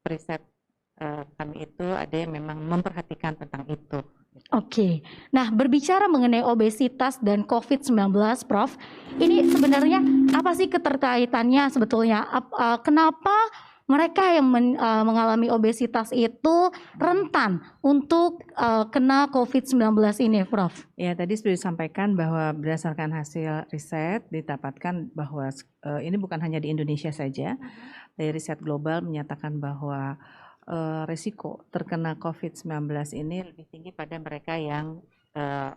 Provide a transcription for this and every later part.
periset kami itu ada yang memang memperhatikan tentang itu. Oke, nah berbicara mengenai obesitas dan COVID-19, Prof, ini sebenarnya apa sih keterkaitannya sebetulnya? Kenapa mereka yang mengalami obesitas itu rentan untuk kena COVID-19 ini, Prof? Ya, tadi sudah disampaikan bahwa berdasarkan hasil riset didapatkan bahwa ini bukan hanya di Indonesia saja. Dari riset global menyatakan bahwa risiko terkena COVID-19 ini lebih tinggi pada mereka yang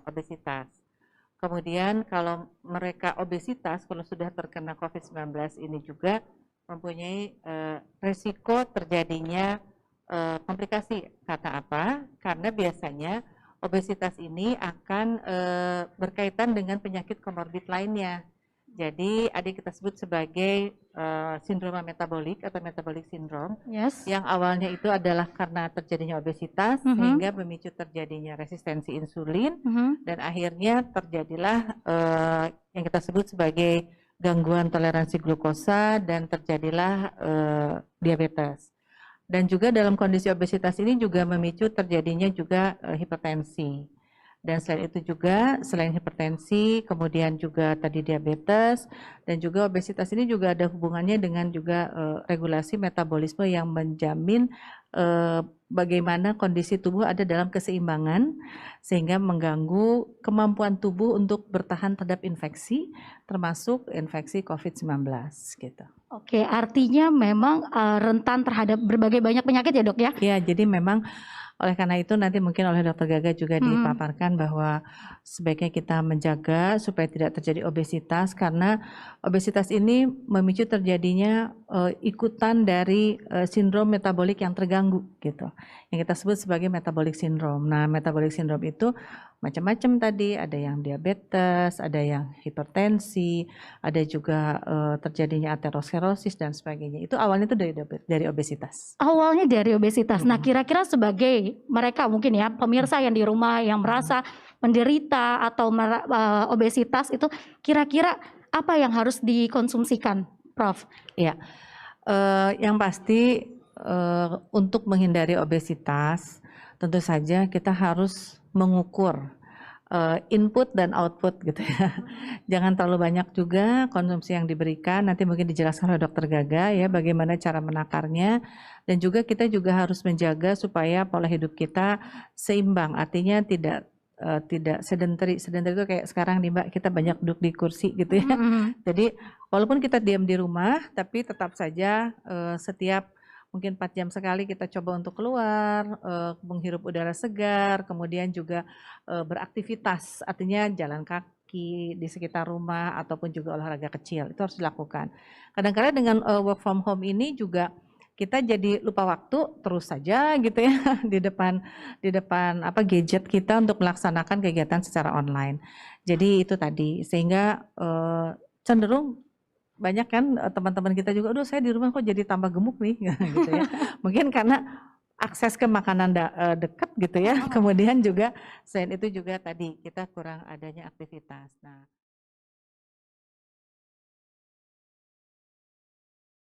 obesitas. Kemudian kalau mereka obesitas, kalau sudah terkena COVID-19 ini juga mempunyai risiko terjadinya komplikasi. Karena apa? Karena biasanya obesitas ini akan berkaitan dengan penyakit komorbid lainnya. Jadi ada yang kita sebut sebagai sindroma metabolik atau metabolic syndrome, yang awalnya itu adalah karena terjadinya obesitas sehingga memicu terjadinya resistensi insulin dan akhirnya terjadilah yang kita sebut sebagai gangguan toleransi glukosa dan terjadilah diabetes. Dan juga dalam kondisi obesitas ini juga memicu terjadinya juga hipertensi. Dan selain itu juga, selain hipertensi, kemudian juga tadi diabetes, dan juga obesitas ini juga ada hubungannya dengan juga regulasi metabolisme yang menjamin bagaimana kondisi tubuh ada dalam keseimbangan, sehingga mengganggu kemampuan tubuh untuk bertahan terhadap infeksi, termasuk infeksi COVID-19 gitu. Oke, artinya memang rentan terhadap berbagai banyak penyakit ya dok ya? Ya, jadi memang oleh karena itu nanti mungkin oleh Dr. Gaga juga dipaparkan bahwa sebaiknya kita menjaga supaya tidak terjadi obesitas, karena obesitas ini memicu terjadinya ikutan dari sindrom metabolik yang terganggu gitu, yang kita sebut sebagai metabolic syndrome. Nah, metabolic syndrome itu macam-macam tadi, ada yang diabetes, ada yang hipertensi, ada juga terjadinya aterosklerosis dan sebagainya. Itu awalnya itu dari obesitas. Awalnya dari obesitas. Nah, kira-kira sebagai mereka mungkin ya pemirsa yang di rumah yang merasa menderita atau obesitas itu, kira-kira apa yang harus dikonsumsikan, Prof? Ya, yang pasti untuk menghindari obesitas tentu saja kita harus mengukur input dan output gitu ya. Jangan terlalu banyak juga konsumsi yang diberikan, nanti mungkin dijelaskan oleh Dr. Gaga ya bagaimana cara menakarnya, dan juga kita juga harus menjaga supaya pola hidup kita seimbang, artinya tidak sedentary itu kayak sekarang nih Mbak, kita banyak duduk di kursi gitu ya. Jadi walaupun kita diam di rumah, tapi tetap saja setiap mungkin 4 jam sekali kita coba untuk keluar, menghirup udara segar, kemudian juga beraktivitas, artinya jalan kaki di sekitar rumah ataupun juga olahraga kecil, itu harus dilakukan. Kadang-kadang dengan work from home ini juga kita jadi lupa waktu terus saja gitu ya di depan gadget kita untuk melaksanakan kegiatan secara online. Jadi itu tadi, sehingga cenderung banyak kan teman-teman kita juga, aduh saya di rumah kok jadi tambah gemuk nih gitu ya. Mungkin karena akses ke makanan dekat gitu ya. Kemudian juga selain itu juga tadi kita kurang adanya aktivitas. Nah,